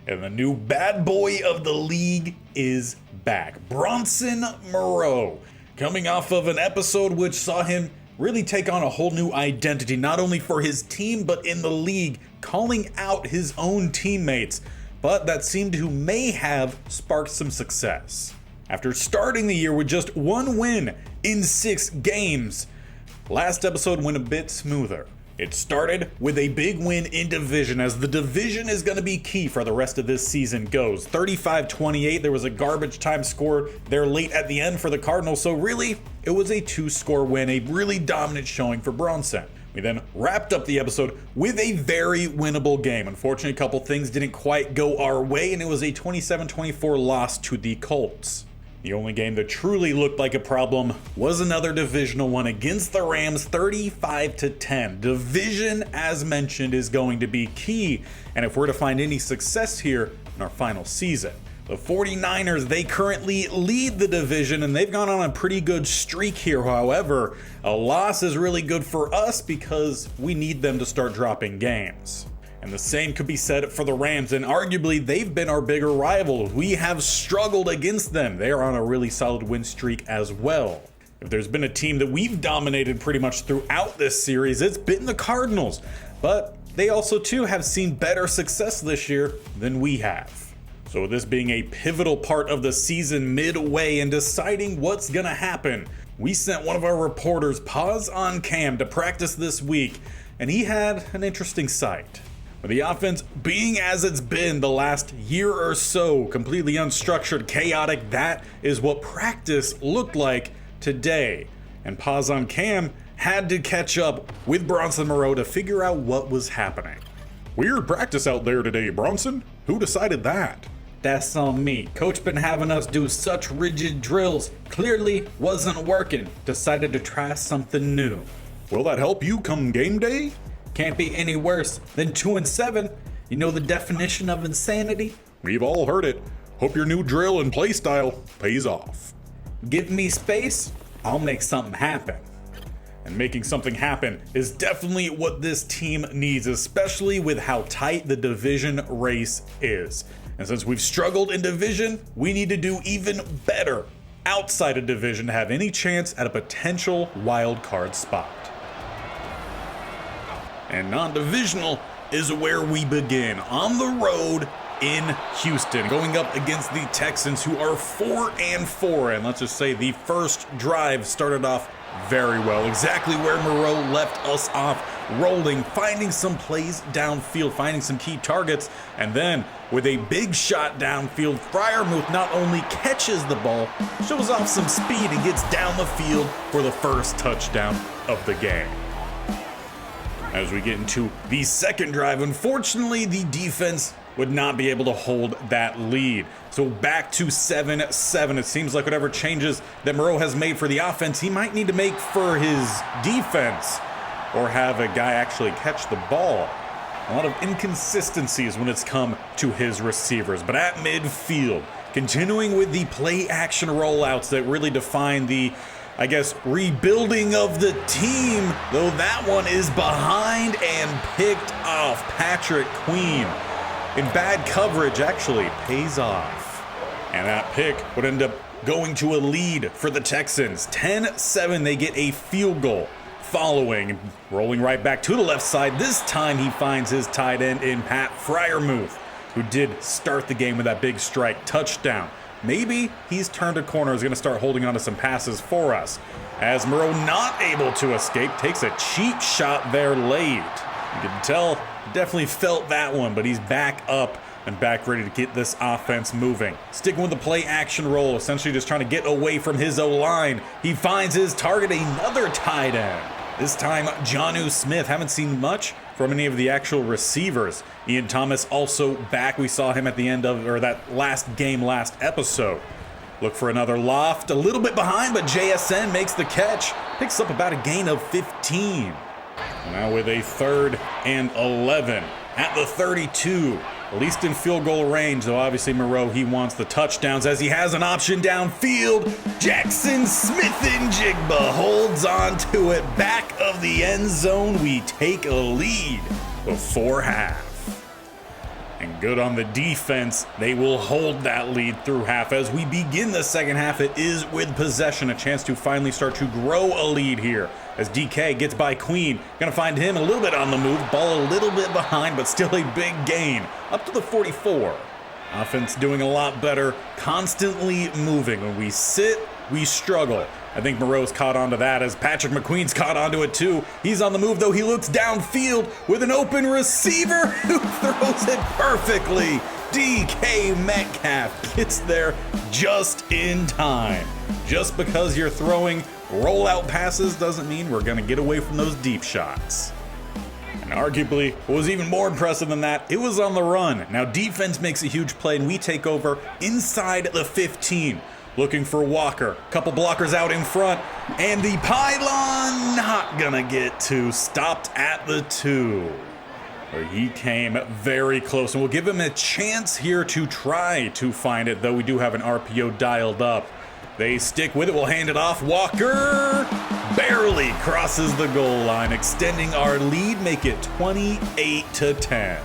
And the new bad boy of the league is back. Bronson Moreau, coming off of an episode which saw him really take on a whole new identity, not only for his team, but in the league, calling out his own teammates. But that seemed to may have sparked some success. After starting the year with just one win in 6 games, last episode went a bit smoother. It started with a big win in division, as the division is going to be key for the rest of this season goes. 35-28, there was a garbage time score there late at the end for the Cardinals, so really, it was a 2-score win, a really dominant showing for Bronson. We then wrapped up the episode with a very winnable game. Unfortunately, a couple things didn't quite go our way, and it was a 27-24 loss to the Colts. The only game that truly looked like a problem was another divisional one against the Rams, 35-10. Division, as mentioned, is going to be key, and if we're to find any success here in our final season. The 49ers, they currently lead the division, and they've gone on a pretty good streak here. However, a loss is really good for us because we need them to start dropping games. And the same could be said for the Rams, and arguably they've been our bigger rival. We have struggled against them. They are on a really solid win streak as well. If there's been a team that we've dominated pretty much throughout this series, it's been the Cardinals. But they also too have seen better success this year than we have. So with this being a pivotal part of the season midway and deciding what's gonna happen, we sent one of our reporters, Pause on Cam, to practice this week, and he had an interesting sight. With the offense being as it's been the last year or so, completely unstructured, chaotic, that is what practice looked like today. And Pause on Cam had to catch up with Bronson Moreau to figure out what was happening. Weird practice out there today, Bronson. Who decided that? That's on me. Coach been having us do such rigid drills. Clearly wasn't working. Decided to try something new. Will that help you come game day? Can't be any worse than 2-7. You know the definition of insanity? We've all heard it. Hope your new drill and play style pays off. Give me space, I'll make something happen. And making something happen is definitely what this team needs, especially with how tight the division race is. And since we've struggled in division, we need to do even better outside of division to have any chance at a potential wild card spot. And non-divisional is where we begin, on the road in Houston, going up against the Texans, who are 4-4. And let's just say the first drive started off very well, exactly where Moreau left us off, rolling, finding some plays downfield, finding some key targets, and then with a big shot downfield, Freiermuth not only catches the ball, shows off some speed and gets down the field for the first touchdown of the game. As we get into the second drive, unfortunately, the defense would not be able to hold that lead. So back to 7-7. It seems like whatever changes that Moreau has made for the offense, he might need to make for his defense or have a guy actually catch the ball. A lot of inconsistencies when it's come to his receivers. But at midfield, continuing with the play action rollouts that really define the rebuilding of the team, though that one is behind and picked off. Patrick Queen, in bad coverage, actually pays off. And that pick would end up going to a lead for the Texans. 10-7, they get a field goal following. Rolling right back to the left side. This time he finds his tight end in Pat Freiermuth, who did start the game with that big strike touchdown. Maybe he's turned a corner, is going to start holding on to some passes for us. As Moreau, not able to escape, takes a cheap shot there late. You can tell, definitely felt that one, but he's back up and back ready to get this offense moving. Sticking with the play action roll, essentially just trying to get away from his O-line. He finds his target, another tight end. This time, Jonnu Smith. Haven't seen much from any of the actual receivers. Ian Thomas also back. We saw him at the end of, or that last episode. Look for another loft, a little bit behind, but JSN makes the catch. Picks up about a gain of 15. Now with a 3rd and 11 at the 32. At least in field goal range, though obviously Moreau, he wants the touchdowns as he has an option downfield. Jackson Smith-Njigba holds on to it. Back of the end zone, we take a lead before half. And good on the defense. They will hold that lead through half. As we begin the second half, it is with possession, a chance to finally start to grow a lead here. As DK gets by Queen, gonna find him a little bit on the move, ball a little bit behind, but still a big gain, up to the 44. Offense doing a lot better, constantly moving. When we sit, we struggle. I think Moreau's caught onto that as Patrick McQueen's caught onto it too. He's on the move though. He looks downfield with an open receiver who throws it perfectly. DK Metcalf gets there just in time. Just because you're throwing rollout passes doesn't mean we're gonna get away from those deep shots. And arguably, what was even more impressive than that, it was on the run. Now defense makes a huge play and we take over inside the 15. Looking for Walker, couple blockers out in front, and the pylon not gonna get to, stopped at the 2. But he came very close, and we'll give him a chance here to try to find it, though we do have an RPO dialed up. They stick with it, we'll hand it off. Walker barely crosses the goal line, extending our lead, make it 28-10.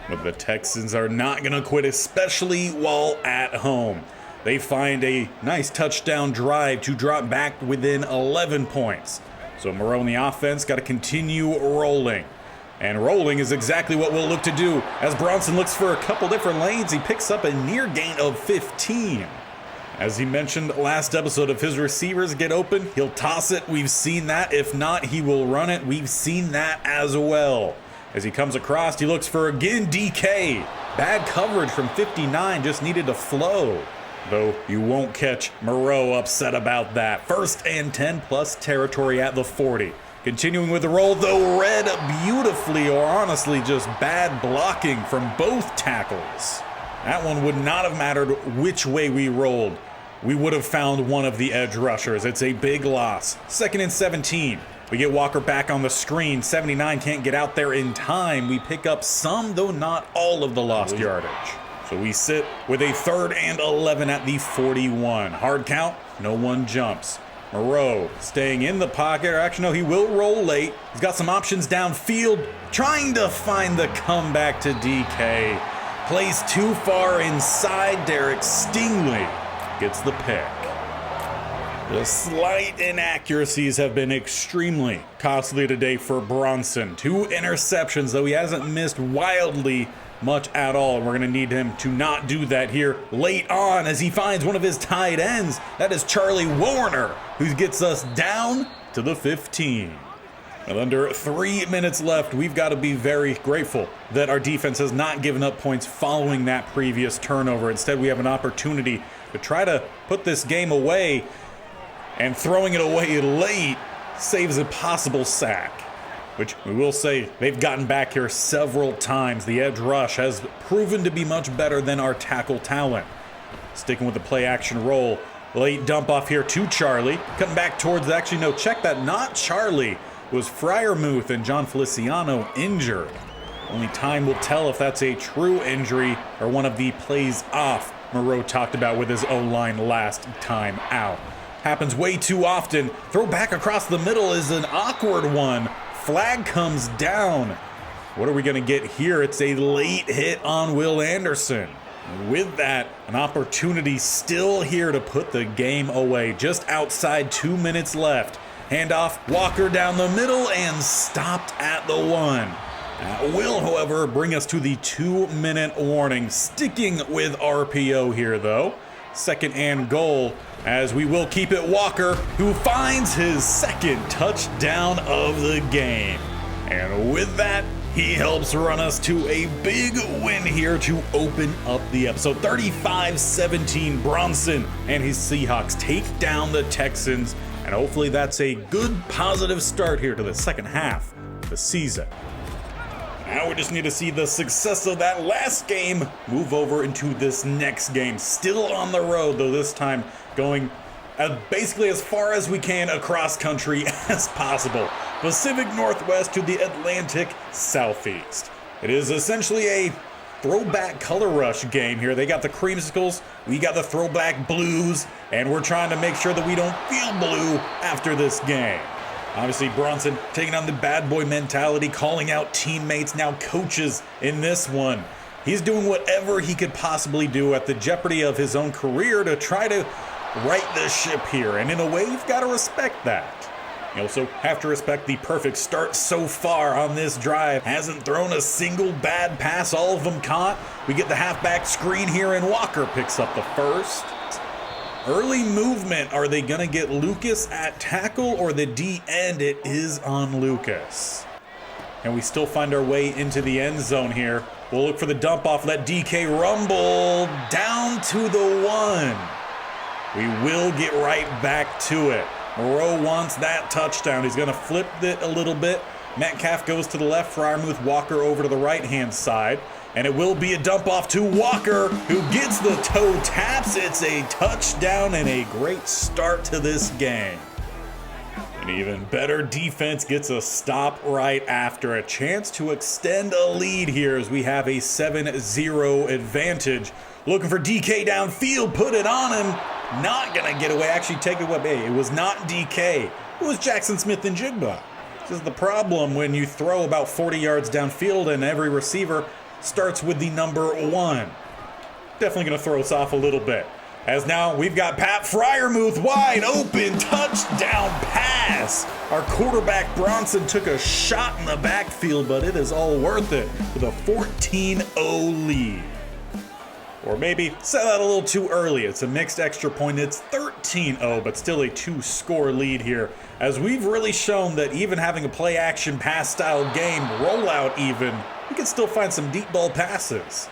But the Texans are not gonna quit, especially while at home. They find a nice touchdown drive to drop back within 11 points. So Moreau and the offense got to continue rolling. And rolling is exactly what we'll look to do. As Bronson looks for a couple different lanes, he picks up a near gain of 15. As he mentioned last episode, if his receivers get open, he'll toss it. We've seen that. If not, he will run it. We've seen that as well. As he comes across, he looks for again DK. Bad coverage from 59, just needed to flow. Though you won't catch Moreau upset about that. 1st and 10 plus territory at the 40. Continuing with the roll, though, read beautifully, or honestly just bad blocking from both tackles. That one would not have mattered which way we rolled. We would have found one of the edge rushers. It's a big loss. 2nd and 17. We get Walker back on the screen. 79 can't get out there in time. We pick up some, though not all of the lost yardage. So we sit with a 3rd and 11 at the 41. Hard count, no one jumps. Moreau staying in the pocket, or actually no, he will roll late. He's got some options downfield, trying to find the comeback to DK. Plays too far inside, Derek Stingley gets the pick. The slight inaccuracies have been extremely costly today for Bronson. 2 interceptions, though he hasn't missed wildly much at all. And we're going to need him to not do that here late on as he finds one of his tight ends. That is Charlie Warner, who gets us down to the 15. With under 3 minutes left, we've got to be very grateful that our defense has not given up points following that previous turnover. Instead, we have an opportunity to try to put this game away, and throwing it away late saves a possible sack. Which we will say they've gotten back here several times. The edge rush has proven to be much better than our tackle talent. Sticking with the play action roll. Late dump off here to Charlie. Cutting back towards, actually no, check that, not Charlie. It was Freiermuth and John Feliciano injured. Only time will tell if that's a true injury or one of the plays off Moreau talked about with his O-line last time out. Happens way too often. Throw back across the middle is an awkward one. Flag comes down. What are we going to get here? It's a late hit on Will Anderson. With that, an opportunity still here to put the game away. Just outside 2 minutes left. Handoff, Walker down the middle and stopped at the 1. That will, however, bring us to the 2-minute warning. Sticking with RPO here, though. 2nd and goal, as we will keep it Walker, who finds his 2nd touchdown of the game. And with that, he helps run us to a big win here to open up the episode. 35-17, Bronson and his Seahawks take down the Texans, and hopefully that's a good positive start here to the second half of the season. Now we just need to see the success of that last game move over into this next game. Still on the road, though this time going basically as far as we can across country as possible. Pacific Northwest to the Atlantic Southeast. It is essentially a throwback color rush game here. They got the creamsicles, we got the throwback blues, and we're trying to make sure that we don't feel blue after this game. Obviously, Bronson taking on the bad boy mentality, calling out teammates, now coaches in this one. He's doing whatever he could possibly do at the jeopardy of his own career to try to right the ship here. And in a way, you've got to respect that. You also have to respect the perfect start so far on this drive. Hasn't thrown a single bad pass, all of them caught. We get the halfback screen here, and Walker picks up the first. Early movement. Are they going to get Lucas at tackle or the D end? It is on Lucas. And we still find our way into the end zone here. We'll look for the dump off. Let DK rumble down to the 1. We will get right back to it. Moreau wants that touchdown. He's going to flip it a little bit. Metcalf goes to the left. Freiermuth, Walker over to the right-hand side. And it will be a dump off to Walker, who gets the toe taps. It's a touchdown and a great start to this game. An even better defense gets a stop right after. A chance to extend a lead here as we have a 7-0 advantage. Looking for DK downfield, put it on him. Not gonna get away, actually take it away. It was not DK, it was Jackson Smith-Njigba. This is the problem when you throw about 40 yards downfield and every receiver starts with the number 1. Definitely gonna throw us off a little bit. As now we've got Pat Freiermuth wide open, touchdown pass. Our quarterback Bronson took a shot in the backfield, but it is all worth it with a 14-0 lead. Or maybe set that a little too early. It's a mixed extra point. It's 13-0, but still a 2-score lead here. As we've really shown that even having a play-action pass-style game, rollout even, we can still find some deep ball passes.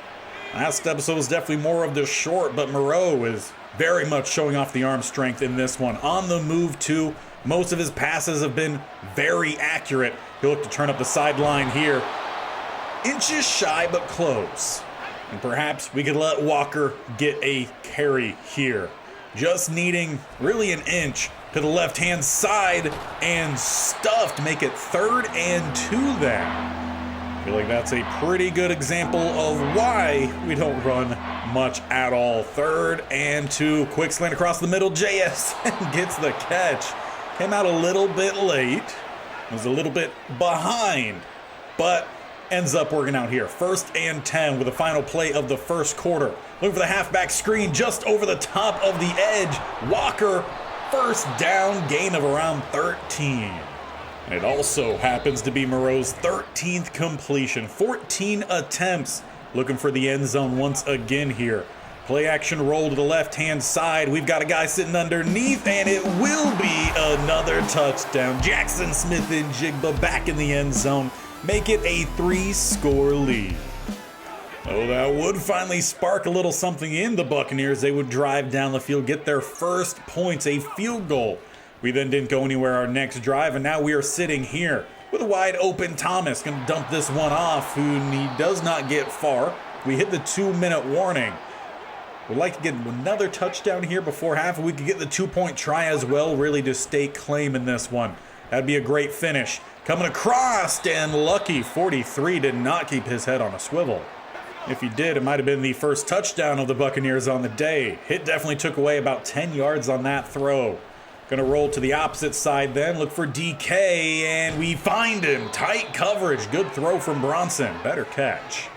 Last episode was definitely more of the short, but Moreau is very much showing off the arm strength in this one. On the move, too. Most of his passes have been very accurate. He'll look to turn up the sideline here. Inches shy, but close. And perhaps we could let Walker get a carry here. Just needing really an inch to the left-hand side and stuffed. Make it 3rd and 2 there. I feel like that's a pretty good example of why we don't run much at all. 3rd and 2. Quick slant across the middle. JSN gets the catch. Came out a little bit late. Was a little bit behind. But ends up working out here. 1st and 10 with the final play of the first quarter. Looking for the halfback screen just over the top of the edge. Walker, first down, gain of around 13. And it also happens to be Moreau's 13th completion. 14 attempts. Looking for the end zone once again here. Play action roll to the left-hand side. We've got a guy sitting underneath, and it will be another touchdown. Jackson Smith-Njigba back in the end zone. Make it a 3-score lead. Oh, that would finally spark a little something in the Buccaneers. They would drive down the field, get their first points, a field goal. We then didn't go anywhere our next drive, and now we are sitting here with a wide open Thomas. Going to dump this one off, who he does not get far. We hit the 2-minute warning. We'd like to get another touchdown here before half. We could get the 2-point try as well, really to stake claim in this one. That'd be a great finish. Coming across, and lucky 43 did not keep his head on a swivel. If he did, it might have been the first touchdown of the Buccaneers on the day. Hit definitely took away about 10 yards on that throw. Gonna roll to the opposite side then, look for DK, and we find him. Tight coverage, good throw from Bronson, better catch.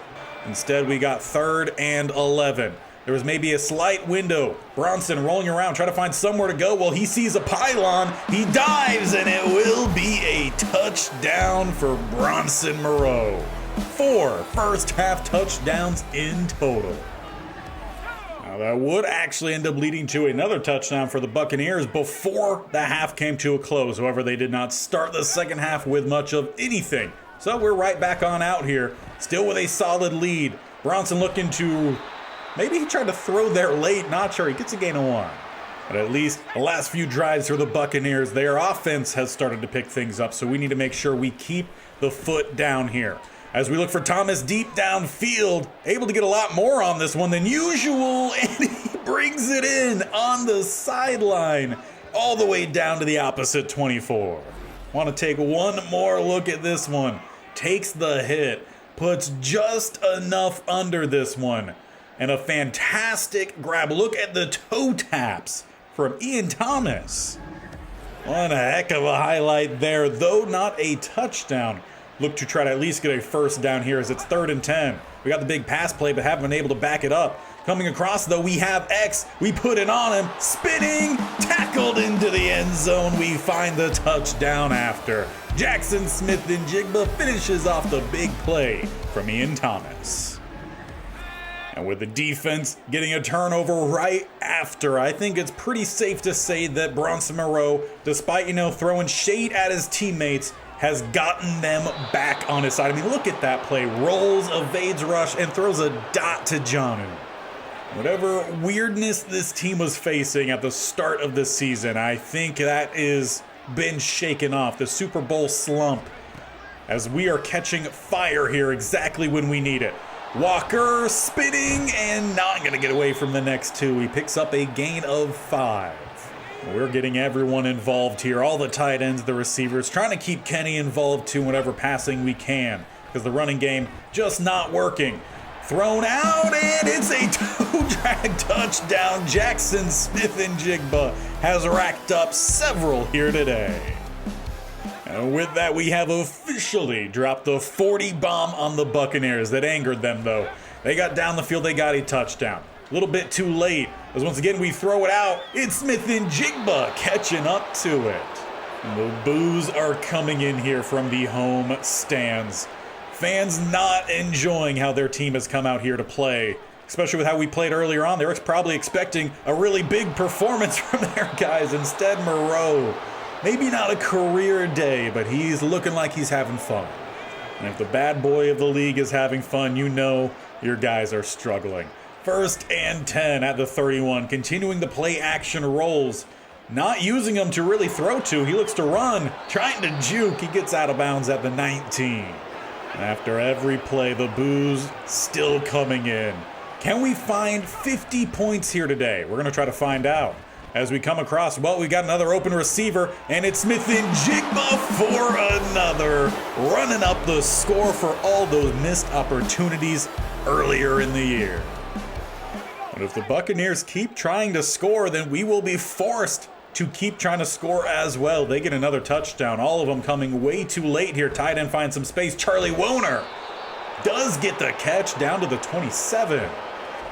Instead, we got 3rd and 11. There was maybe a slight window. Bronson rolling around, trying to find somewhere to go. Well, he sees a pylon. He dives, and it will be a touchdown for Bronson Moreau. 4 first-half touchdowns in total. Now, that would actually end up leading to another touchdown for the Buccaneers before the half came to a close. However, they did not start the second half with much of anything. So we're right back on out here, still with a solid lead. Bronson looking to... Maybe he tried to throw there late, not sure. He gets a gain of 1. But at least the last few drives for the Buccaneers, their offense has started to pick things up, so we need to make sure we keep the foot down here. As we look for Thomas deep downfield, able to get a lot more on this one than usual, and he brings it in on the sideline, all the way down to the opposite 24. Want to take one more look at this one. Takes the hit, puts just enough under this one. And a fantastic grab. Look at the toe taps from Ian Thomas. One heck of a highlight there, though not a touchdown. Look to try to at least get a first down here as it's 3rd and 10. We got the big pass play, but haven't been able to back it up. Coming across, though, we have X. We put it on him. Spinning, tackled into the end zone. We find the touchdown after. Jackson Smith-Njigba finishes off the big play from Ian Thomas. And with the defense getting a turnover right after, I think it's pretty safe to say that Bronson Moreau, despite, throwing shade at his teammates, has gotten them back on his side. I mean, look at that play. Rolls, evades rush, and throws a dot to Janu. Whatever weirdness this team was facing at the start of the season, I think that is been shaken off. The Super Bowl slump, as we are catching fire here exactly when we need it. Walker spinning and not going to get away from the next two. He picks up a gain of 5. We're getting everyone involved here, all the tight ends, the receivers, trying to keep Kenny involved too whenever passing we can, because the running game just not working. Thrown out, and it's a toe-drag touchdown. Jackson Smith-Njigba has racked up several here today. And with that, we have officially dropped the 40 bomb on the Buccaneers. That angered them, though. They got down the field, they got a touchdown. A little bit too late, as once again we throw it out. It's Smith-Njigba catching up to it. And the boos are coming in here from the home stands. Fans not enjoying how their team has come out here to play, especially with how we played earlier on. They're probably expecting a really big performance from their guys. Instead, Moreau, maybe not a career day, but he's looking like he's having fun. And if the bad boy of the league is having fun, your guys are struggling. 1st and 10 at the 31, continuing the play action rolls. Not using them to really throw to. He looks to run, trying to juke. He gets out of bounds at the 19. After every play, the boos still coming in. Can we find 50 points here today? We're going to try to find out. As we come across, we got another open receiver, and it's Smith-Njigba for another. Running up the score for all those missed opportunities earlier in the year. But if the Buccaneers keep trying to score, then we will be forced to keep trying to score as well. They get another touchdown, all of them coming way too late here. Tight end finds some space. Charlie Woner does get the catch down to the 27.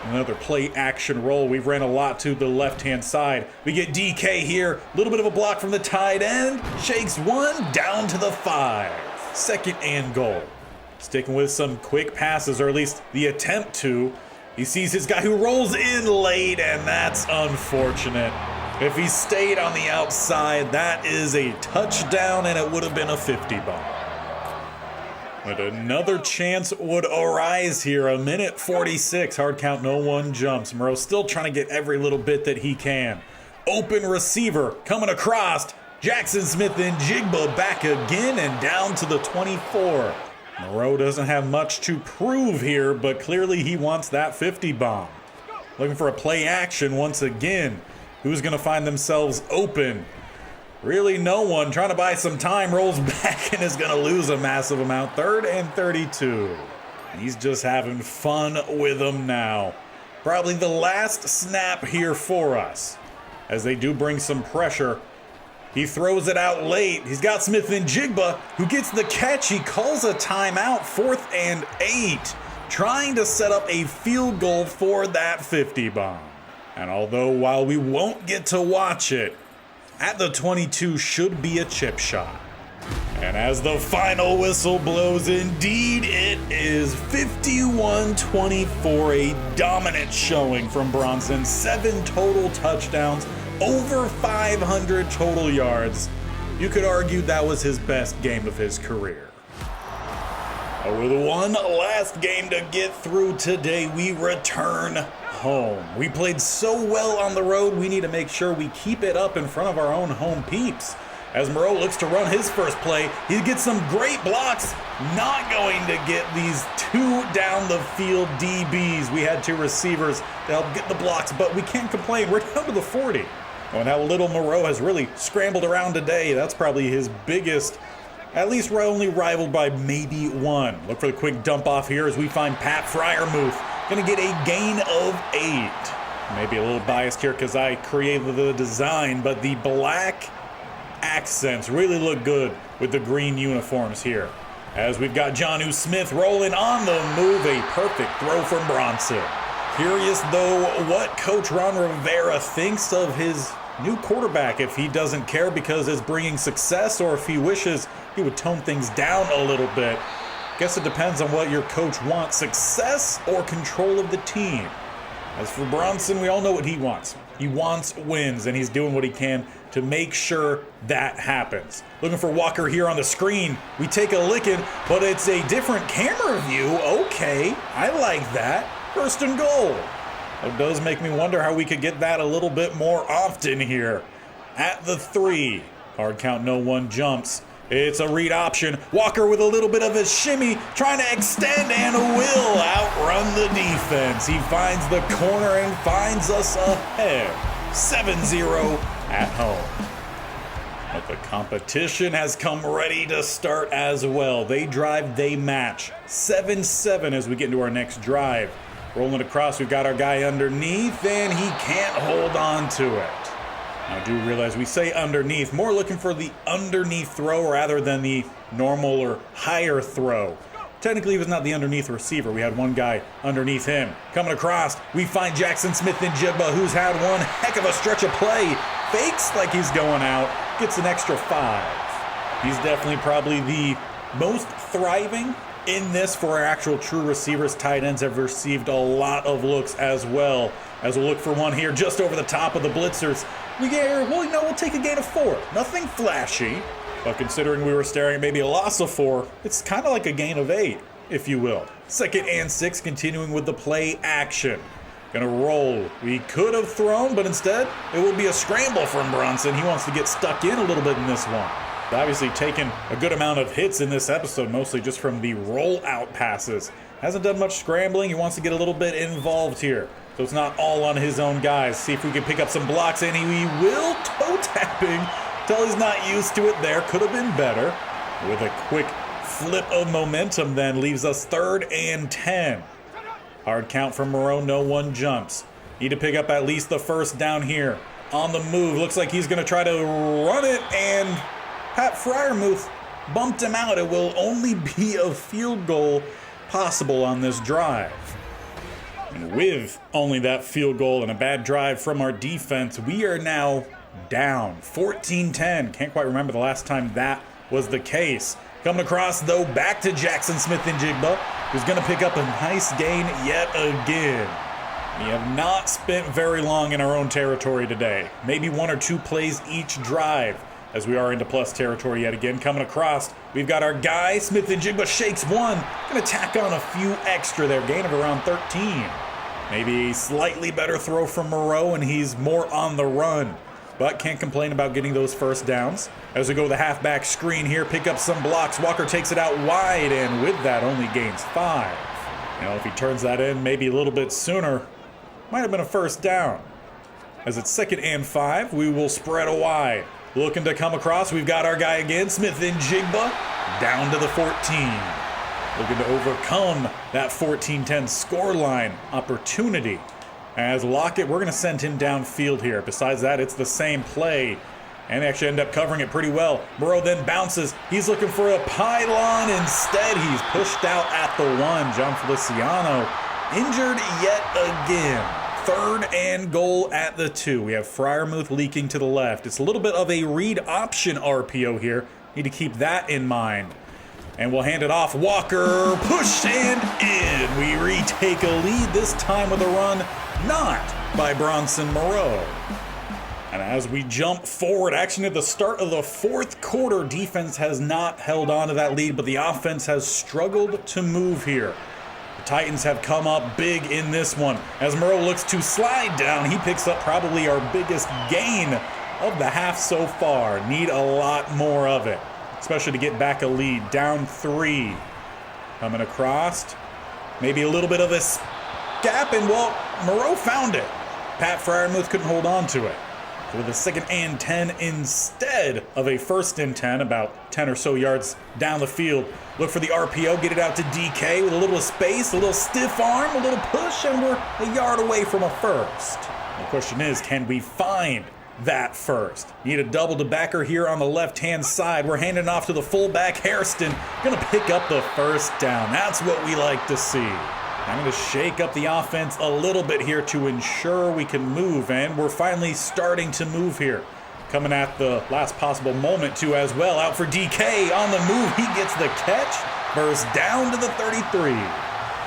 Another play action roll. We've ran a lot to the left-hand side. We get DK here. A little bit of a block from the tight end. Shakes one down to the 5. 2nd and goal. Sticking with some quick passes, or at least the attempt to. He sees his guy who rolls in late, and that's unfortunate. If he stayed on the outside, that is a touchdown, and it would have been a 50 bomb. But another chance would arise here. 1:46, hard count, no one jumps. Moreau still trying to get every little bit that he can. Open receiver coming across. Jackson Smith-Njigba back again and down to the 24. Moreau doesn't have much to prove here, but clearly he wants that 50 bomb. Looking for a play action once again. Who's going to find themselves open? Really no one. Trying to buy some time, rolls back and is going to lose a massive amount. 3rd and 32. He's just having fun with them now. Probably the last snap here for us, as they do bring some pressure. He throws it out late. He's got Smith-Njigba, who gets the catch. He calls a timeout. 4th and 8. Trying to set up a field goal for that 50 bomb. And although while we won't get to watch it, at the 22 should be a chip shot. And as the final whistle blows, indeed it is 51-24, a dominant showing from Bronson. 7 total touchdowns, over 500 total yards. You could argue that was his best game of his career. With one last game to get through today, we return home. We played so well on the road, we need to make sure we keep it up in front of our own home peeps. As Moreau looks to run his first play, he gets some great blocks. Not going to get these 2 down the field DBs. We had 2 receivers to help get the blocks, but we can't complain. We're down to the 40. And how little Moreau has really scrambled around today. That's probably his biggest, at least only rivaled by maybe 1. Look for the quick dump off here as we find Pat Fryermuth. Gonna get a gain of 8. Maybe a little biased here because I created the design, but the black accents really look good with the green uniforms here. As we've got Jonnu Smith rolling on the move, a perfect throw from Bronson. Curious though what Coach Ron Rivera thinks of his new quarterback, if he doesn't care because it's bringing success or if he wishes he would tone things down a little bit. Guess it depends on what your coach wants, success or control of the team. As for Bronson, we all know what he wants. He wants wins, and he's doing what he can to make sure that happens. Looking for Walker here on the screen. We take a licking, but it's a different camera view. Okay, I like that. First and goal. It does make me wonder how we could get that a little bit more often here. At the 3. Hard count, no one jumps. It's a read option. Walker with a little bit of a shimmy, trying to extend and will outrun the defense. He finds the corner and finds us ahead. 7-0 at home. But the competition has come ready to start as well. They drive, they match. 7-7 as we get into our next drive. Rolling across, we've got our guy underneath, and he can't hold on to it. I do realize we say underneath, more looking for the underneath throw rather than the normal or higher throw. Technically, he was not the underneath receiver. We had one guy underneath him. Coming across, we find Jackson Smith-Njigba, who's had one heck of a stretch of play. Fakes like he's going out, gets an extra 5. He's definitely probably the most thriving in this for our actual true receivers. Tight ends have received a lot of looks as well. As we'll look for one here just over the top of the blitzers. We'll take a gain of 4. Nothing flashy, but considering we were staring at maybe a loss of 4, it's kind of like a gain of 8, if you will. 2nd and 6, continuing with the play action. Gonna roll. We could have thrown, but instead, it will be a scramble from Bronson. He wants to get stuck in a little bit in this one. Obviously taken a good amount of hits in this episode, mostly just from the rollout passes. Hasn't done much scrambling. He wants to get a little bit involved here. So it's not all on his own guys. See if we can pick up some blocks, and he will toe tapping till he's not used to it there. Could have been better. With a quick flip of momentum then leaves us 3rd and 10. Hard count from Moreau, no one jumps. Need to pick up at least the first down here. On the move, looks like he's gonna try to run it, and Pat Freiermuth bumped him out. It will only be a field goal possible on this drive. And with only that field goal and a bad drive from our defense, we are now down 14-10. Can't quite remember the last time that was the case. Coming across, though, back to Jackson Smith-Njigba, who's going to pick up a nice gain yet again. We have not spent very long in our own territory today. Maybe 1 or 2 plays each drive, as we are into plus territory yet again. Coming across, we've got our guy, Smith-Njigba shakes one. Gonna tack on a few extra there, gain of around 13. Maybe a slightly better throw from Moreau, and he's more on the run. But can't complain about getting those first downs. As we go to the halfback screen here, pick up some blocks. Walker takes it out wide, and with that only gains 5. If he turns that in maybe a little bit sooner, might have been a first down. As it's 2nd and 5, we will spread a wide. Looking to come across, we've got our guy again, Smith-Njigba, down to the 14. Looking to overcome that 14-10 scoreline opportunity. As Lockett, we're going to send him downfield here. Besides that, it's the same play. And they actually end up covering it pretty well. Moreau then bounces. He's looking for a pylon. Instead, he's pushed out at the 1. John Feliciano injured yet again. 3rd and goal at the 2. We have Freiermuth leaking to the left. It's a little bit of a read option RPO here. Need to keep that in mind. And we'll hand it off. Walker, push and in. We retake a lead, this time with a run, not by Bronson Moreau. And as we jump forward, actually at the start of the 4th quarter, defense has not held on to that lead, but the offense has struggled to move here. The Titans have come up big in this one. As Moreau looks to slide down, he picks up probably our biggest gain of the half so far. Need a lot more of it, especially to get back a lead. Down 3. Coming across. Maybe a little bit of a gap, and well, Moreau found it. Pat Freiermuth couldn't hold on to it. So with a 2nd and 10 instead of a 1st and 10, about 10 or so yards down the field. Look for the RPO, get it out to DK with a little space, a little stiff arm, a little push, and we're a yard away from a first. The question is, can we find that first. Need a double to backer here on the left-hand side. We're handing off to the fullback, Hairston. Gonna pick up the first down. That's what we like to see. I'm gonna shake up the offense a little bit here to ensure we can move, and we're finally starting to move here. Coming at the last possible moment too as well. Out for DK on the move. He gets the catch. First down to the 33.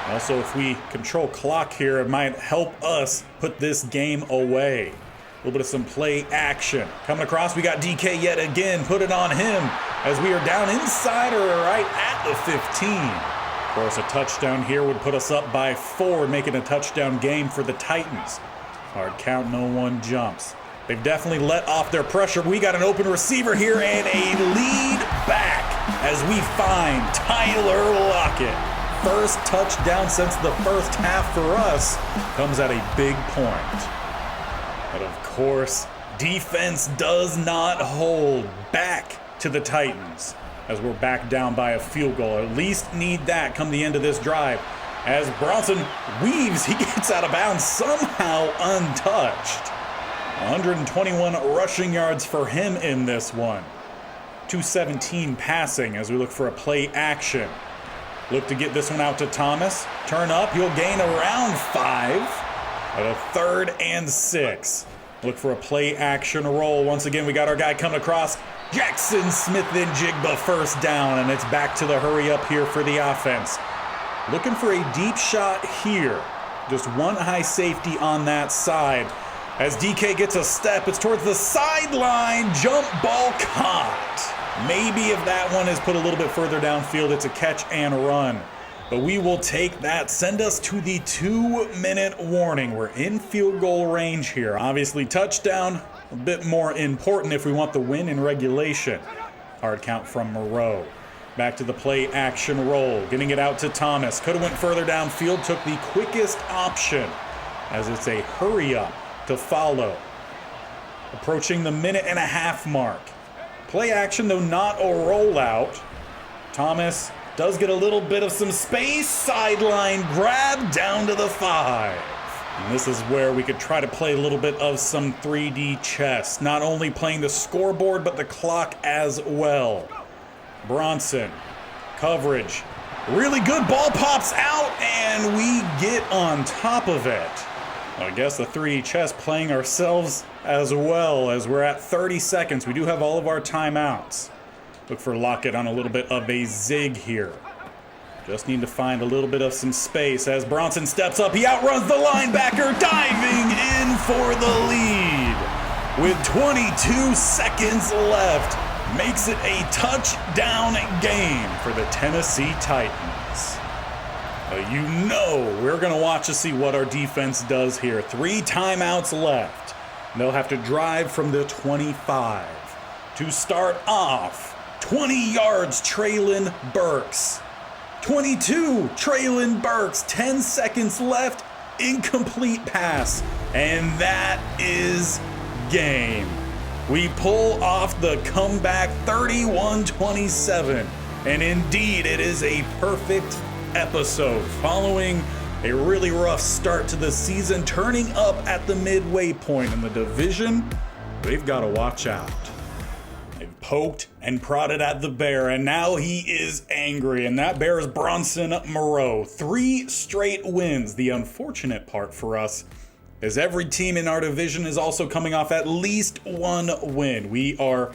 Also, if we control clock here, it might help us put this game away. A little bit of some play action. Coming across, we got DK yet again. Put it on him as we are down inside or right at the 15. Of course, a touchdown here would put us up by 4, making a touchdown game for the Titans. Hard count, no one jumps. They've definitely let off their pressure. We got an open receiver here and a lead back as we find Tyler Lockett. First touchdown since the first half for us comes at a big point. But of course, defense does not hold. Back to the Titans as we're back down by a field goal. At least need that come the end of this drive. As Bronson weaves, he gets out of bounds somehow untouched. 121 rushing yards for him in this one. 217 passing as we look for a play action. Look to get this one out to Thomas. Turn up, he'll gain around 5 at a 3rd and 6. Look for a play action roll. Once again, we got our guy coming across. Jackson Smith and Jigba first down, and it's back to the hurry up here for the offense. Looking for a deep shot here. Just one high safety on that side. As DK gets a step, it's towards the sideline. Jump ball caught. Maybe if that one is put a little bit further downfield, it's a catch and run. But we will take that. Send us to the 2-minute warning. We're in field goal range here. Obviously, touchdown, a bit more important if we want the win in regulation. Hard count from Moreau. Back to the play action roll. Getting it out to Thomas. Could have went further downfield. Took the quickest option as it's a hurry up to follow. Approaching the 1.5-minute mark. Play action, though not a rollout. Thomas does get a little bit of some space. Sideline grab down to the 5. And this is where we could try to play a little bit of some 3D chess. Not only playing the scoreboard, but the clock as well. Bronson, coverage. Really good ball pops out, and we get on top of it. I guess the 3D chess playing ourselves as well as we're at 30 seconds. We do have all of our timeouts. Look for Lockett on a little bit of a zig here. Just need to find a little bit of some space as Bronson steps up. He outruns the linebacker, diving in for the lead. With 22 seconds left, makes it a touchdown game for the Tennessee Titans. You know we're going to watch to see what our defense does here. 3 timeouts left. They'll have to drive from the 25 to start off. 20 yards, Traylon Burks. 22, Traylon Burks. 10 seconds left, incomplete pass. And that is game. We pull off the comeback 31-27. And indeed, it is a perfect episode following a really rough start to the season, turning up at the midway point in the division. They've got to watch out. They've poked and prodded at the bear, and now he is angry, and that bear is Bronson Moreau. 3 straight wins. The unfortunate part for us is every team in our division is also coming off at least 1 win. We are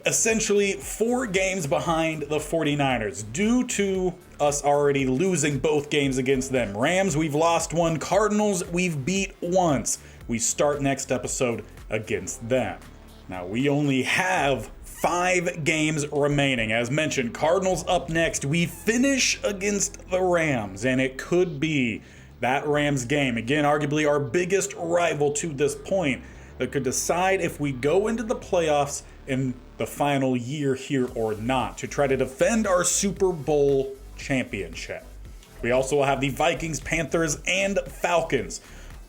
essentially 4 games behind the 49ers due to us already losing both games against them. Rams, we've lost 1. Cardinals, we've beat once. We start next episode against them. Now, we only have 5 games remaining. As mentioned, Cardinals up next. We finish against the Rams, and it could be that Rams game. Again, arguably our biggest rival to this point that could decide if we go into the playoffs in the final year here or not to try to defend our Super Bowl championship. We also will have the Vikings, Panthers, and Falcons.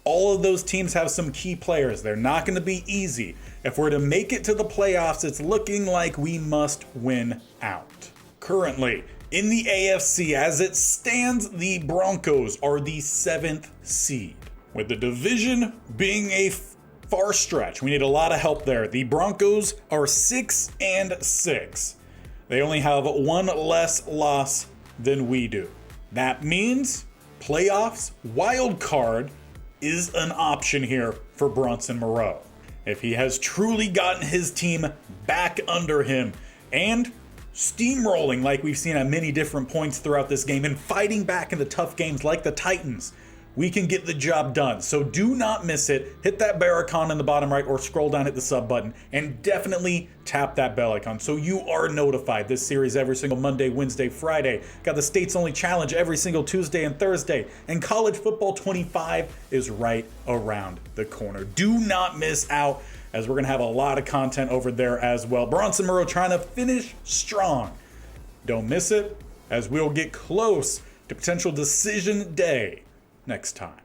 All of those teams have some key players. They're not going to be easy. If we're to make it to the playoffs, it's looking like we must win out. Currently, in the AFC, as it stands, the Broncos are the 7th seed, with the division being a far stretch. We need a lot of help there. The Broncos are 6-6. They only have one less loss than we do. That means playoffs, wild card is an option here for Bronson Moreau. If he has truly gotten his team back under him and steamrolling like we've seen at many different points throughout this game and fighting back in the tough games like the Titans, we can get the job done. So do not miss it. Hit that bell icon in the bottom right or scroll down, hit the sub button, and definitely tap that bell icon so you are notified. This series every single Monday, Wednesday, Friday. Got the States Only Challenge every single Tuesday and Thursday. And College Football 25 is right around the corner. Do not miss out, as we're going to have a lot of content over there as well. Bronson Moreau trying to finish strong. Don't miss it, as we'll get close to potential decision day next time.